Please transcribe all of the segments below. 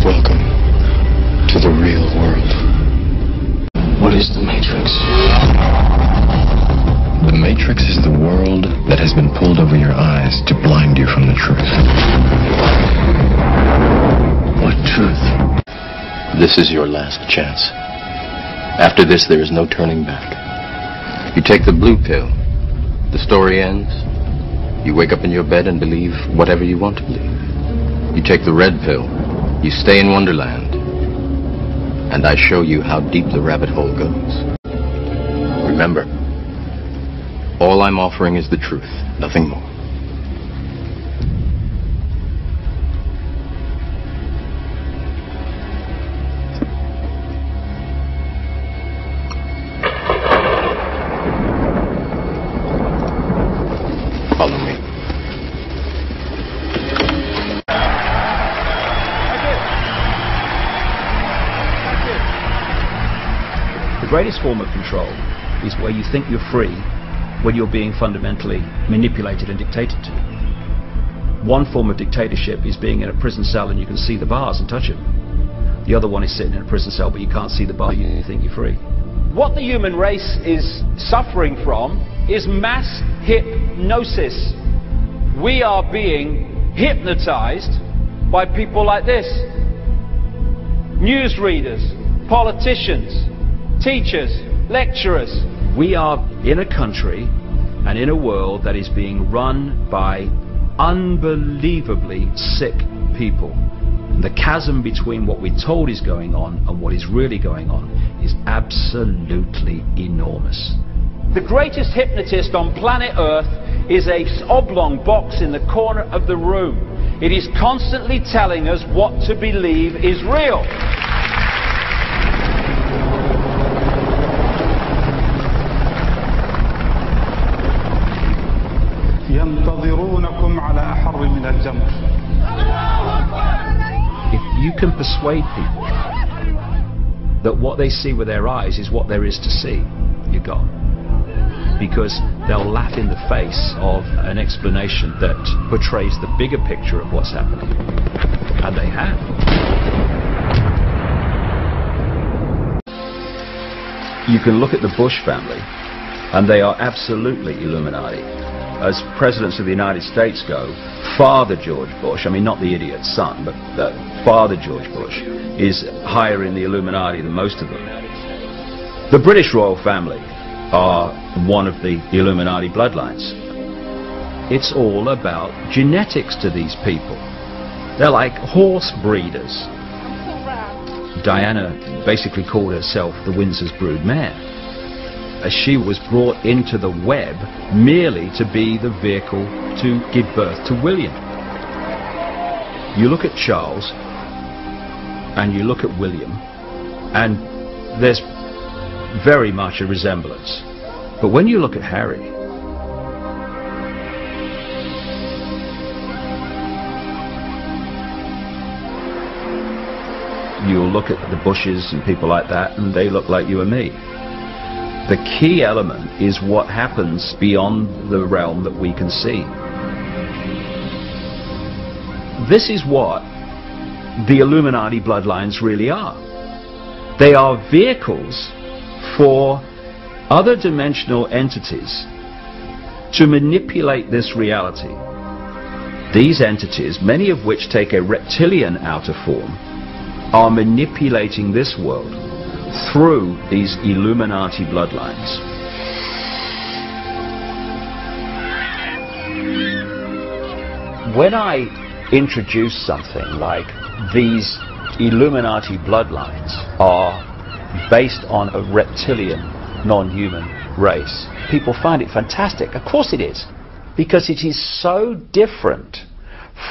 Welcome to the real world. What is the Matrix? The Matrix is the world that has been pulled over your eyes to blind you from the truth. What truth? This is your last chance. After this, there is no turning back. You take the blue pill, the story ends. You wake up in your bed and believe whatever you want to believe. You take the red pill, you stay in Wonderland, and I show you how deep the rabbit hole goes. Remember, all I'm offering is the truth, nothing more. Follow me. The greatest form of control is where you think you're free when you're being fundamentally manipulated and dictated to. One form of dictatorship is being in a prison cell and you can see the bars and touch them. The other one is sitting in a prison cell but you can't see the bar, you think you're free. What the human race is suffering from is mass hypnosis. We are being hypnotized by people like this. Newsreaders, politicians, teachers, lecturers. We are in a country and in a world that is being run by unbelievably sick people. And the chasm between what we're told is going on and what is really going on is absolutely enormous. The greatest hypnotist on planet Earth is an oblong box in the corner of the room. It is constantly telling us what to believe is real. ينتظرونكم على أحر من الجمر. If you can persuade people that what they see with their eyes is what there is to see, you're gone. Because they'll laugh in the face of an explanation that portrays the bigger picture of what's happening. And they have. You can look at the Bush family, and they are absolutely Illuminati. As presidents of the United States go, Father George Bush, I mean not the idiot's son, but Father George Bush is higher in the Illuminati than most of them. The British royal family are one of the Illuminati bloodlines. It's all about genetics to these people. They're like horse breeders. Diana basically called herself the Windsor's brood mare, as she was brought into the web merely to be the vehicle to give birth to William. You look at Charles and you look at William, and there's very much a resemblance. But when you look at Harry, you'll look at the Bushes and people like that, and they look like you and me. The key element is what happens beyond the realm that we can see. This is what the Illuminati bloodlines really are. They are vehicles for other dimensional entities to manipulate this reality. These entities, many of which take a reptilian outer form, are manipulating this world through these Illuminati bloodlines. When I introduce something like these Illuminati bloodlines are based on a reptilian, non-human race, people find it fantastic. Of course it is, because it is so different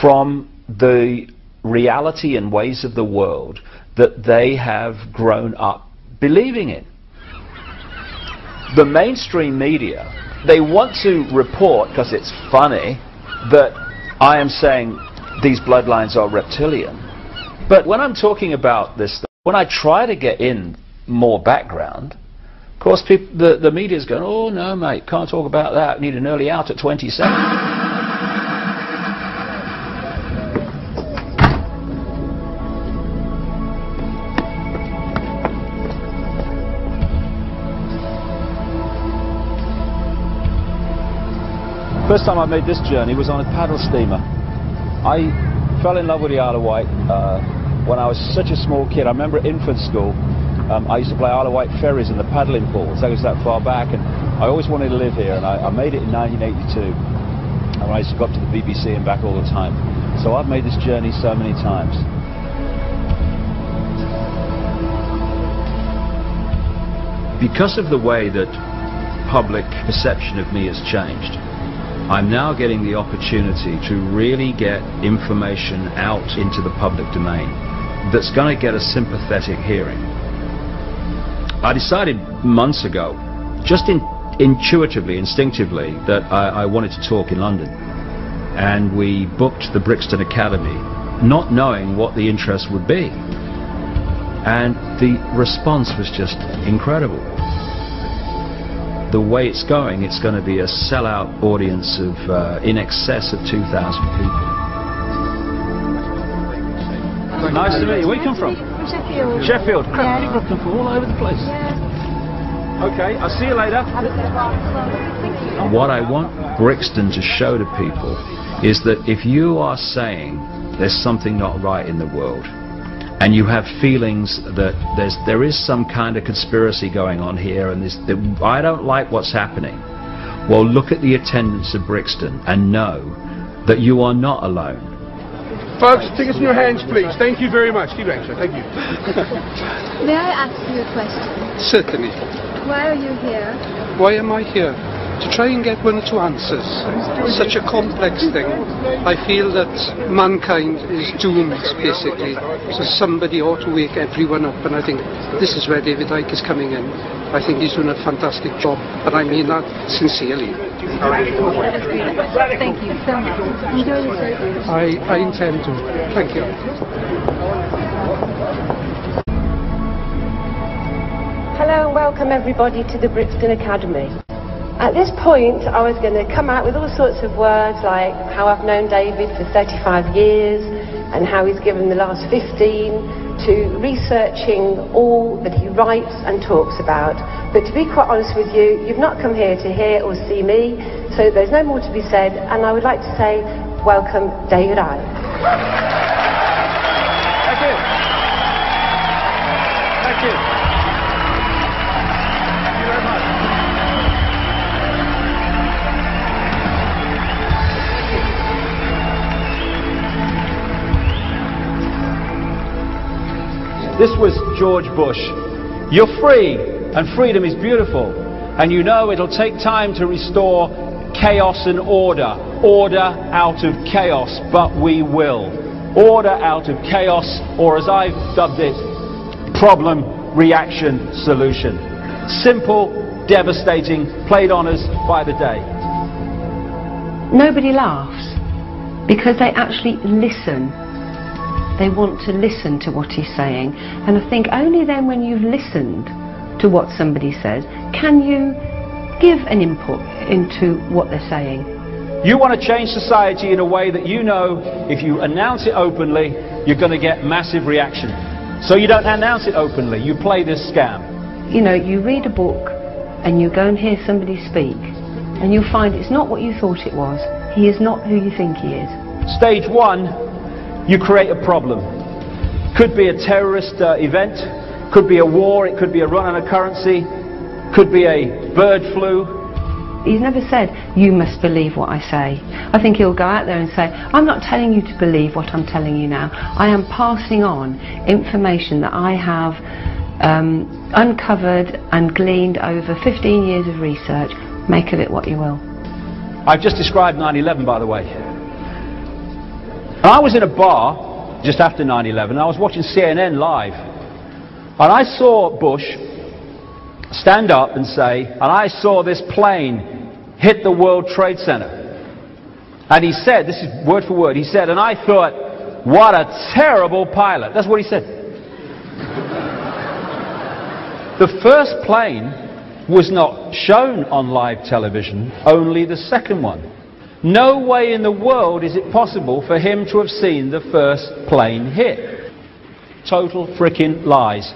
from the reality and ways of the world that they have grown up believing in. The mainstream media, they want to report, because it's funny, that I am saying these bloodlines are reptilian. But when I'm talking about this, when I try to get in more background, of course the media's going, oh no mate, can't talk about that, need an early out at 27. First time I made this journey was on a paddle steamer. I fell in love with the Isle of Wight when I was such a small kid. I remember at infant school, I used to play Isle of Wight ferries in the paddling pools. That was that far back, and I always wanted to live here, and I made it in 1982. And I used to go up to the BBC and back all the time. So I've made this journey so many times. Because of the way that public perception of me has changed, I'm now getting the opportunity to really get information out into the public domain that's going to get a sympathetic hearing. I decided months ago, just intuitively, instinctively, that I wanted to talk in London. And we booked the Brixton Academy, not knowing what the interest would be. And the response was just incredible. The way it's going to be a sellout audience of in excess of 2,000 people. Nice to meet you. Where you come from? Sheffield. Sheffield. Yeah. You've got them from all over the place. Yeah. Okay, I'll see you later. And what I want Brixton to show to people is that if you are saying there's something not right in the world, and you have feelings that there is some kind of conspiracy going on here, and I don't like what's happening, well, look at the attendance of Brixton and know that you are not alone. Folks, take us in your hands, please. Thank you very much. Keep it, thank you. May I ask you a question? Certainly. Why are you here? Why am I here? To try and get one or two answers. Such a complex thing. I feel that mankind is doomed, basically. So somebody ought to wake everyone up, and I think this is where David Icke is coming in. I think he's doing a fantastic job, and I mean that sincerely. Thank you so much. Enjoy the show. I intend to. Thank you. Hello and welcome everybody to the Brixton Academy. At this point I was going to come out with all sorts of words like how I've known David for 35 years and how he's given the last 15 to researching all that he writes and talks about. But to be quite honest with you, you've not come here to hear or see me, so there's no more to be said, and I would like to say welcome David Icke. Thank you. Thank you. This was George Bush. You're free, and freedom is beautiful. And you know it'll take time to restore chaos and order. Order out of chaos, but we will. Order out of chaos, or as I've dubbed it, problem, reaction, solution. Simple, devastating, played on us by the day. Nobody laughs because they actually listen. They want to listen to what he's saying, and I think only then when you've listened to what somebody says can you give an input into what they're saying. You want to change society in a way that you know if you announce it openly you're going to get massive reaction. So you don't announce it openly, you play this scam. You know, you read a book and you go and hear somebody speak and you'll find it's not what you thought it was. He is not who you think he is. Stage one, you create a problem. Could be a terrorist event, could be a war, it could be a run on a currency, could be a bird flu. He's never said, you must believe what I say. I think he'll go out there and say, I'm not telling you to believe what I'm telling you now. I am passing on information that I have uncovered and gleaned over 15 years of research. Make of it what you will. I've just described 9/11, by the way. And I was in a bar just after 9/11, and I was watching CNN live. And I saw Bush stand up and say, and I saw this plane hit the World Trade Center. And he said, this is word for word, he said, and I thought, what a terrible pilot. That's what he said. The first plane was not shown on live television, only the second one. No way in the world is it possible for him to have seen the first plane hit. Total frickin' lies.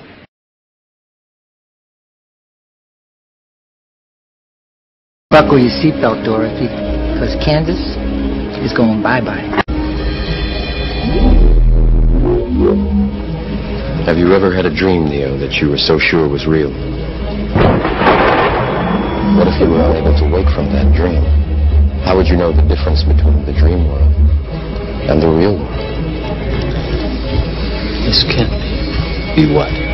Buckle your seatbelt, Dorothy. because Kansas is going bye-bye. Have you ever had a dream, Neo, that you were so sure was real? What if you were unable to wake from that dream? How would you know the difference between the dream world and the real world? This can't be. Be what?